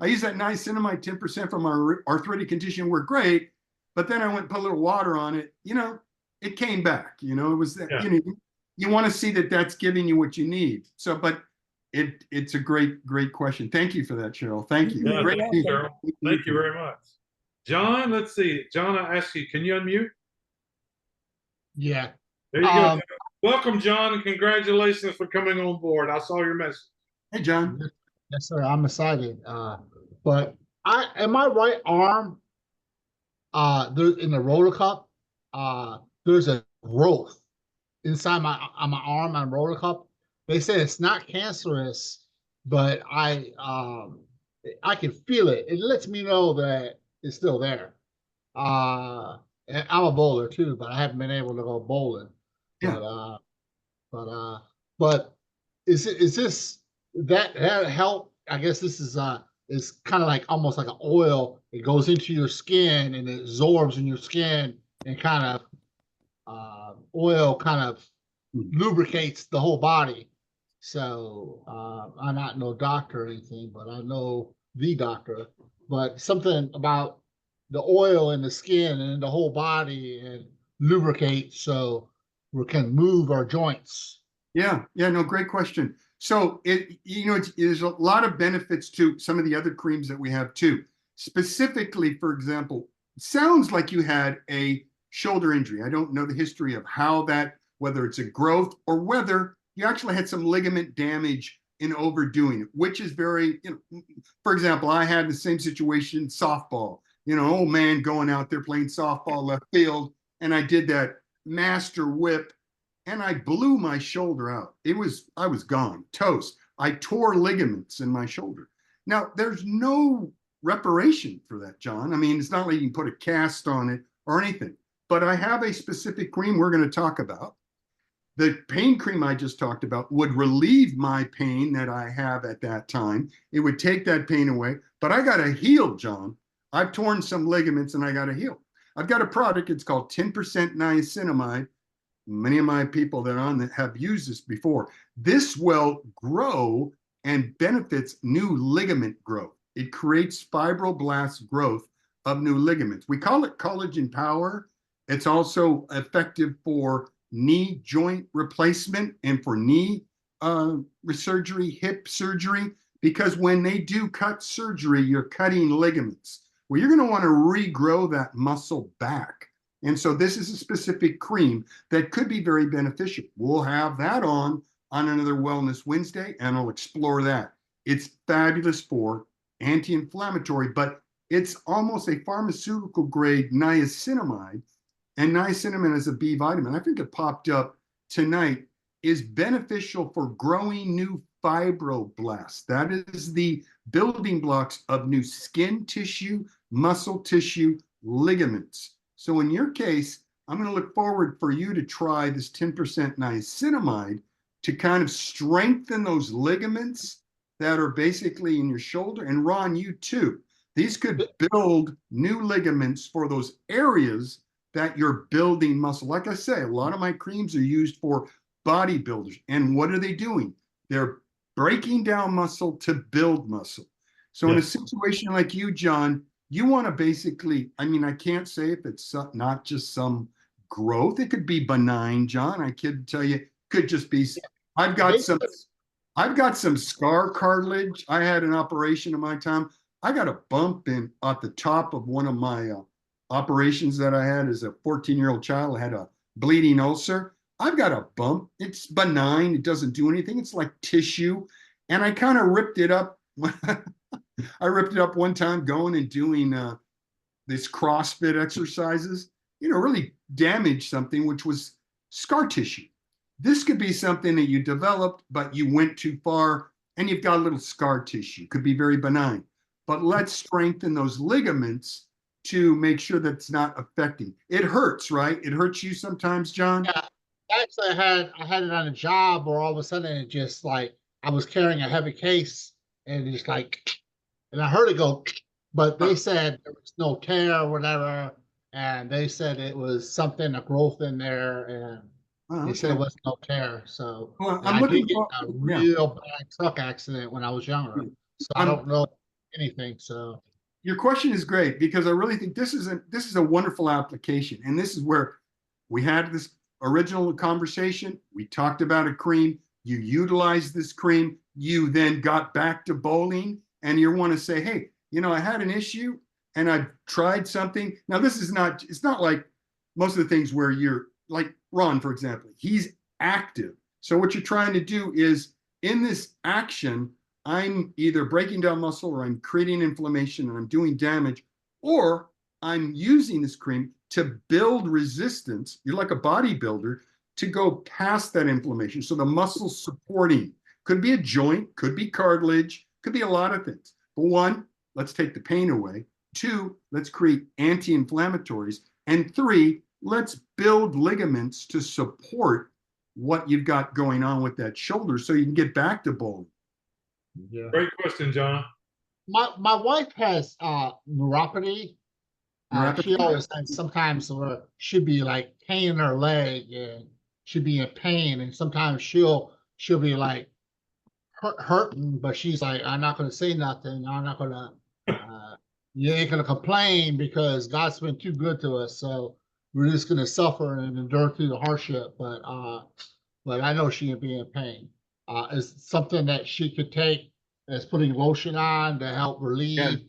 Speaker 2: niacinamide 10% from our arthritic condition, worked great, but then I went and put a little water on it. It came back. It was that you want to see that that's giving you what you need. So, but it's a great question. Thank you for that, Cheryl. Thank you.
Speaker 1: Yeah,
Speaker 2: great
Speaker 1: thank you, Cheryl. Thank you very much. John, let's see. John, I asked you, can you unmute?
Speaker 4: Yeah.
Speaker 1: There you go. Welcome, John, and congratulations for coming on board. I saw your message.
Speaker 2: Hey, John.
Speaker 4: Yes, sir. I'm excited. But in my right arm, there in the roller cup, there's a growth inside my arm on roller cup. They say it's not cancerous, but I can feel it. It lets me know that it's still there. And I'm a bowler too, but I haven't been able to go bowling.
Speaker 2: Yeah.
Speaker 4: But is this that help? I guess this is kind of like almost like an oil. It goes into your skin and it absorbs in your skin, and kind of oil kind of lubricates the whole body. So I'm not no doctor or anything, but I know the doctor. But something about the oil in the skin and in the whole body and lubricate so we can move our joints.
Speaker 2: Yeah, no, great question. So there's a lot of benefits to some of the other creams that we have too. Specifically, for example, it sounds like you had a shoulder injury. I don't know the history of how that, whether it's a growth or whether you actually had some ligament damage in overdoing it, which is very, for example, I had the same situation, softball. old man going out there playing softball left field. And I did that master whip and I blew my shoulder out. I was gone, toast. I tore ligaments in my shoulder. Now, there's no reparation for that, John. I mean, it's not like you can put a cast on it or anything, but I have a specific cream we're going to talk about. The pain cream I just talked about would relieve my pain that I have at that time. It would take that pain away, but I got to heal, John. I've torn some ligaments and I got to heal. I've got a product, it's called 10% niacinamide. Many of my people that are on that have used this before. This will grow and benefits new ligament growth. It creates fibroblast growth of new ligaments. We call it collagen power. It's also effective for knee joint replacement and for knee surgery, hip surgery, because when they do cut surgery, you're cutting ligaments. Well, you're going to want to regrow that muscle back. And so this is a specific cream that could be very beneficial. We'll have that on another Wellness Wednesday, and I'll explore that. It's fabulous for anti-inflammatory, but it's almost a pharmaceutical grade niacinamide. And niacinamide is a B vitamin. I think it popped up tonight, is beneficial for growing new fibroblasts. That is the building blocks of new skin tissue, muscle tissue, ligaments. So in your case, I'm going to look forward for you to try this 10% niacinamide to kind of strengthen those ligaments that are basically in your shoulder. And Ron, you too. These could build new ligaments for those areas that you're building muscle. Like I say, a lot of my creams are used for bodybuilders. And what are they doing? They're breaking down muscle to build muscle. So in a situation like you, John, you want to basically, I mean, I can't say if it's not just some growth. It could be benign, John. I could tell you, could just be, I've got some scar cartilage. I had an operation in my time. I got a bump at the top of one of my operations that I had as a 14-year-old child. I had a bleeding ulcer. I've got a bump. It's benign. It doesn't do anything. It's like tissue. And I kind of ripped it up. I ripped it up one time going and doing this CrossFit exercises, really damaged something, which was scar tissue. This could be something that you developed, but you went too far and you've got a little scar tissue. Could be very benign. But let's strengthen those ligaments to make sure that it's not affecting. It hurts, right? It hurts you sometimes, John?
Speaker 4: Yeah. Actually, I had it on a job where all of a sudden it just like I was carrying a heavy case and it's like, and I heard it go, but they said there was no tear or whatever, and they said it was something, a growth in there, and they said it was no tear. So I did get a real bad truck accident when I was younger, so I don't know anything. So
Speaker 2: your question is great because I really think this is a wonderful application, and this is where we had this original conversation. We talked about a cream. You utilized this cream. You then got back to bowling, and you want to say, hey, I had an issue and I tried something. Now, it's not like most of the things where you're like Ron, for example, he's active. So what you're trying to do is in this action, I'm either breaking down muscle or I'm creating inflammation and I'm doing damage, or I'm using this cream to build resistance. You're like a bodybuilder to go past that inflammation. So the muscle supporting could be a joint, could be cartilage, could be a lot of things. But one, let's take the pain away. Two, let's create anti-inflammatories. And three, let's build ligaments to support what you've got going on with that shoulder so you can get back to bowling.
Speaker 1: Yeah. Great question, John.
Speaker 4: My wife has neuropathy. She always has sometimes where she'll be like pain in her leg and she'll be in pain, and sometimes she'll be like hurting, but she's like, I'm not going to say nothing. I'm not going to, you ain't going to complain because God's been too good to us. So we're just going to suffer and endure through the hardship. But I know she can be in pain. Is something that she could take as putting lotion on to help relieve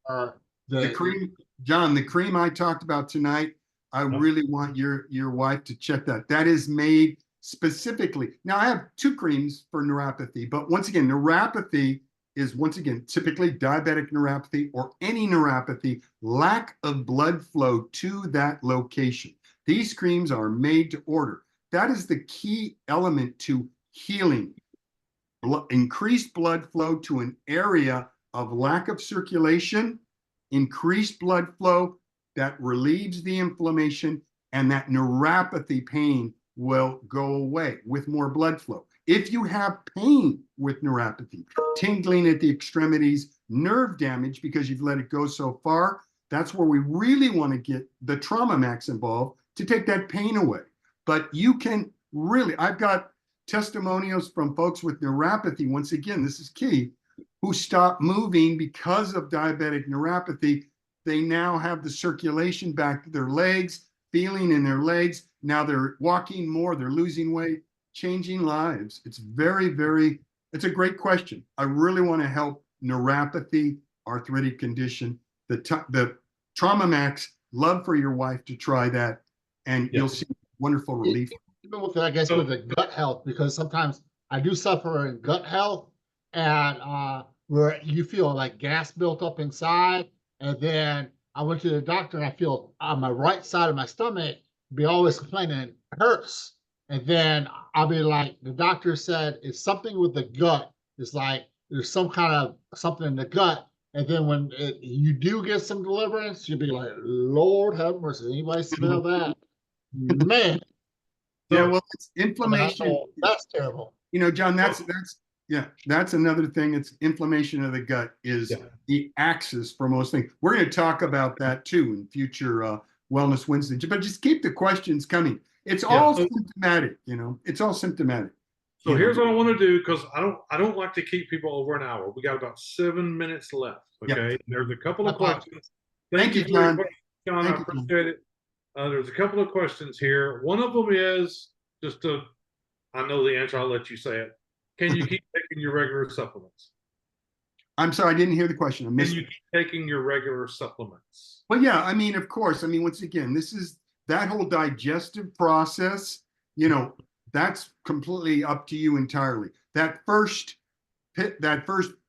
Speaker 4: or
Speaker 2: the cream, John, the cream I talked about tonight. I really want your wife to check that. That is made specifically. Now I have two creams for neuropathy, but once again, neuropathy is, once again, typically diabetic neuropathy or any neuropathy, lack of blood flow to that location. These creams are made to order. That is the key element to healing. Increased blood flow to an area of lack of circulation, increased blood flow that relieves the inflammation, and that neuropathy pain will go away with more blood flow. If you have pain with neuropathy, tingling at the extremities, nerve damage because you've let it go so far, that's where we really want to get the Trauma Max involved to take that pain away. But you can really, I've got testimonials from folks with neuropathy, once again, this is key, who stopped moving because of diabetic neuropathy. They now have the circulation back to their legs, feeling in their legs. Now they're walking more, they're losing weight, changing lives. It's very, very, it's a great question. I really want to help neuropathy, arthritic condition, the Trauma Max. Love for your wife to try that, and you'll see wonderful relief.
Speaker 4: Even with, I guess, with the gut health, because sometimes I do suffer in gut health, and where you feel like gas built up inside, and then I went to the doctor and I feel on my right side of my stomach be always complaining it hurts, and then I'll be like, the doctor said it's something with the gut. It's like there's some kind of something in the gut, and then when you do get some deliverance, you'll be like, Lord have mercy. Anybody smell that? Man.
Speaker 2: Yeah, well, it's inflammation.
Speaker 4: That's terrible.
Speaker 2: You know, John, that's another thing. It's inflammation of the gut is the axis for most things. We're going to talk about that too in future Wellness Wednesday, but just keep the questions coming. It's all symptomatic, you know, it's all symptomatic.
Speaker 1: So here's what I want to do, because I don't like to keep people over an hour. We got about 7 minutes left. Okay. There's a couple of questions.
Speaker 2: Thank you, John.
Speaker 1: John, I appreciate it. There's a couple of questions here. One of them is I know the answer, I'll let you say it. Can you keep taking your regular supplements?
Speaker 2: I'm sorry, I didn't hear the question. I missed.
Speaker 1: Can you keep taking your regular supplements?
Speaker 2: Well, yeah, I mean, of course. I mean, once again, this is that whole digestive process, you know, that's completely up to you entirely. That first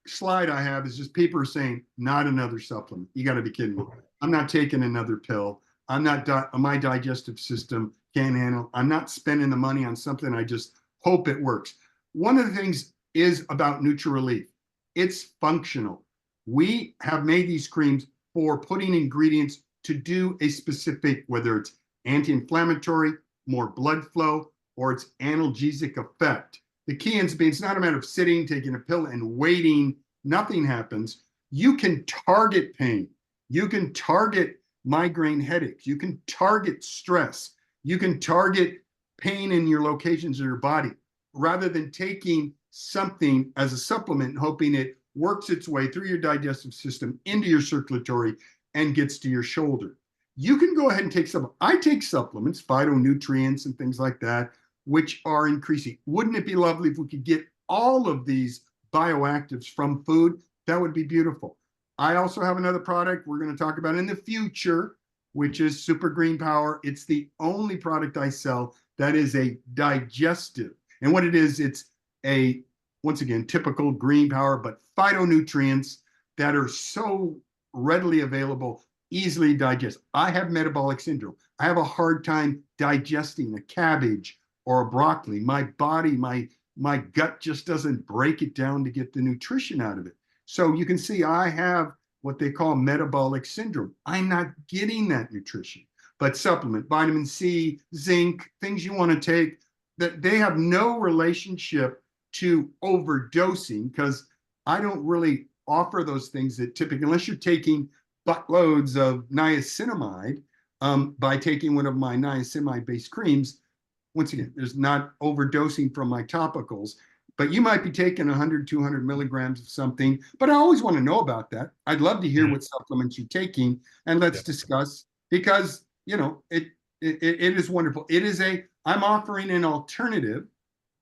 Speaker 2: slide I have is just people saying, not another supplement. You got to be kidding me. I'm not taking another pill. I'm not, my digestive system can't handle. I'm not spending the money on something. I just hope it works. One of the things is about NutriRelief. It's functional. We have made these creams for putting ingredients to do a specific, whether it's anti-inflammatory, more blood flow, or its analgesic effect. The key is it's not a matter of sitting, taking a pill and waiting, nothing happens. You can target pain. You can target migraine headaches. You can target stress. You can target pain in your locations of your body rather than taking something as a supplement and hoping it works its way through your digestive system into your circulatory and gets to your shoulder. You can go ahead and take some. I take supplements, phytonutrients and things like that, which are increasing. Wouldn't it be lovely if we could get all of these bioactives from food? That would be beautiful. I also have another product we're going to talk about in the future, which is Super Green Power. It's the only product I sell that is a digestive. And what it is, it's a, once again, typical green power, but phytonutrients that are so readily available, easily digest. I have metabolic syndrome. I have a hard time digesting a cabbage or a broccoli. My body, my gut just doesn't break it down to get the nutrition out of it. So you can see I have what they call metabolic syndrome. I'm not getting that nutrition. But supplement, vitamin C, zinc, things you want to take, that they have no relationship to overdosing, because I don't really offer those things that typically, unless you're taking buttloads of niacinamide by taking one of my niacinamide-based creams. Once again, there's not overdosing from my topicals, but you might be taking 100, 200 milligrams of something. But I always want to know about that. I'd love to hear what supplements you're taking, and let's discuss, because, you know, it is wonderful. It is I'm offering an alternative,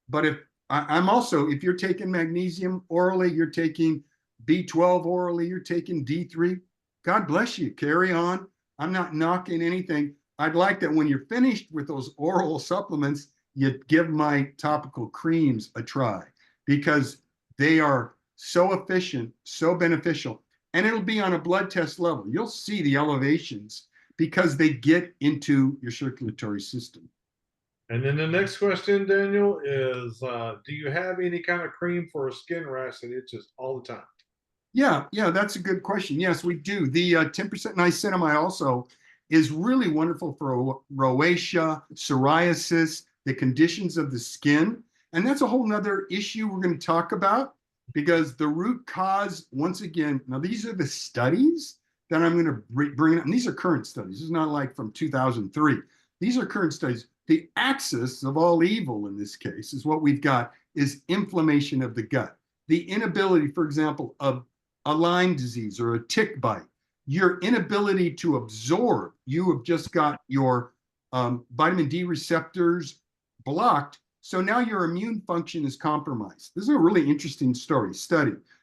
Speaker 2: but I'm also, if you're taking magnesium orally, you're taking B12 orally, you're taking D3, God bless you, carry on. I'm not knocking anything. I'd like that when you're finished with those oral supplements, you give my topical creams a try, because they are so efficient, so beneficial, and it'll be on a blood test level. You'll see the elevations because they get into your circulatory system.
Speaker 1: And then the next question, Daniel, is do you have any kind of cream for a skin rash that itches all the time?
Speaker 2: Yeah, that's a good question. Yes, we do. The 10% niacinamide also is really wonderful for rosacea, psoriasis, the conditions of the skin. And that's a whole nother issue we're going to talk about, because the root cause, once again, now these are the studies that I'm going to bring up. And these are current studies. This is not like from 2003. These are current studies. The axis of all evil in this case is what we've got is inflammation of the gut. The inability, for example, of a Lyme disease or a tick bite, your inability to absorb, you have just got your vitamin D receptors blocked. So now your immune function is compromised. This is a really interesting study.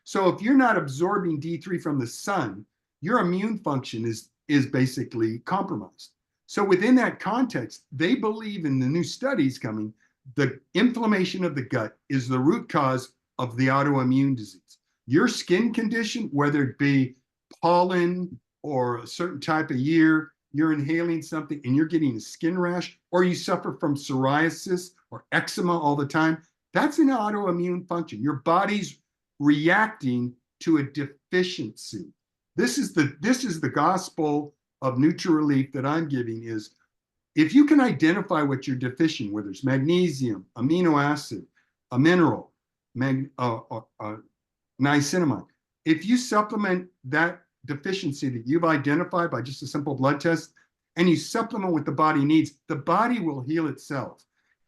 Speaker 2: So if you're not absorbing D3 from the sun, your immune function is basically compromised. So within that context, they believe in the new studies coming, the inflammation of the gut is the root cause of the autoimmune disease. Your skin condition, whether it be pollen or a certain type of year, you're inhaling something and you're getting a skin rash, or you suffer from psoriasis or eczema all the time, that's an autoimmune function. Your body's reacting to a deficiency. This is the gospel of NutriRelief that I'm giving is, if you can identify what you're deficient, whether it's magnesium, amino acid, a mineral, niacinamide, if you supplement that deficiency that you've identified by just a simple blood test, and you supplement what the body needs, the body will heal itself.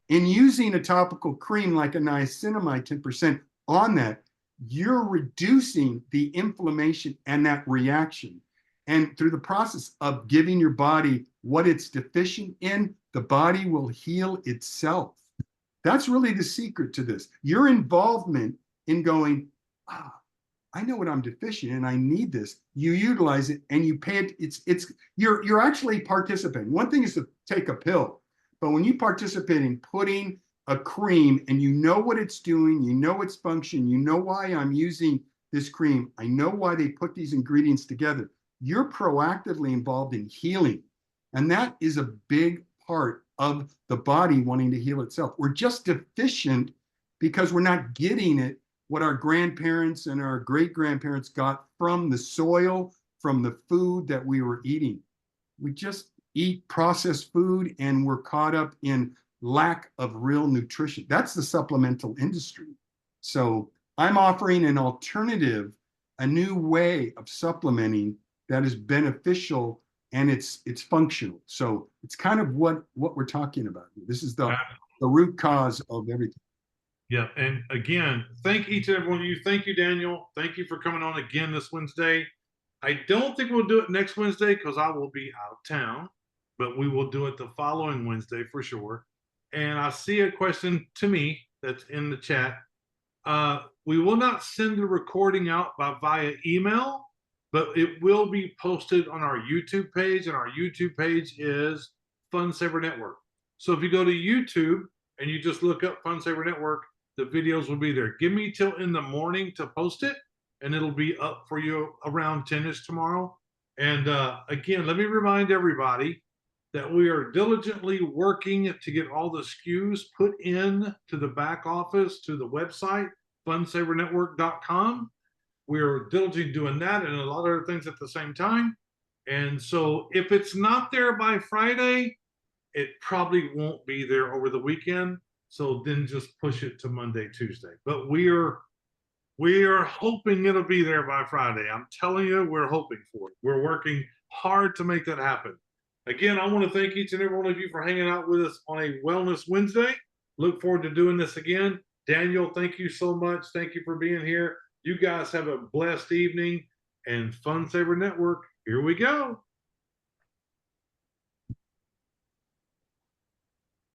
Speaker 2: In using a topical cream like a niacinamide 10% on that, you're reducing the inflammation and that reaction. And through the process of giving your body what it's deficient in, the body will heal itself. That's really the secret to this. Your involvement in going, I know what I'm deficient in, I need this. You utilize it and you pay it. You're actually participating. One thing is to take a pill, but when you participate in putting a cream and you know what it's doing, you know its function, you know why I'm using this cream, I know why they put these ingredients together, you're proactively involved in healing. And that is a big part of the body wanting to heal itself. We're just deficient because we're not getting it what our grandparents and our great-grandparents got from the soil, from the food that we were eating. We just eat processed food and we're caught up in lack of real nutrition. That's the supplemental industry. So I'm offering an alternative, a new way of supplementing that is beneficial and it's functional. So it's kind of what we're talking about. This is the root cause of everything.
Speaker 1: Yeah, and again, thank each and every one of you. Thank you, Daniel. Thank you for coming on again this Wednesday. I don't think we'll do it next Wednesday because I will be out of town, but we will do it the following Wednesday for sure. And I see a question to me that's in the chat. We will not send the recording out via email, but it will be posted on our YouTube page, and our YouTube page is Fun Saver Network. So if you go to YouTube and you just look up Fun Saver Network, the videos will be there. Give me till in the morning to post it, and it'll be up for you around 10-ish tomorrow. And again, let me remind everybody that we are diligently working to get all the SKUs put in to the back office, to the website, funsavernetwork.com. We're diligently doing that and a lot of other things at the same time. And so if it's not there by Friday, it probably won't be there over the weekend. So then just push it to Monday, Tuesday. But we are hoping it'll be there by Friday. I'm telling you, we're hoping for it. We're working hard to make that happen. Again, I want to thank each and every one of you for hanging out with us on a Wellness Wednesday. Look forward to doing this again. Daniel, thank you so much. Thank you for being here. You guys have a blessed evening, and Fun Saver Network, here we go.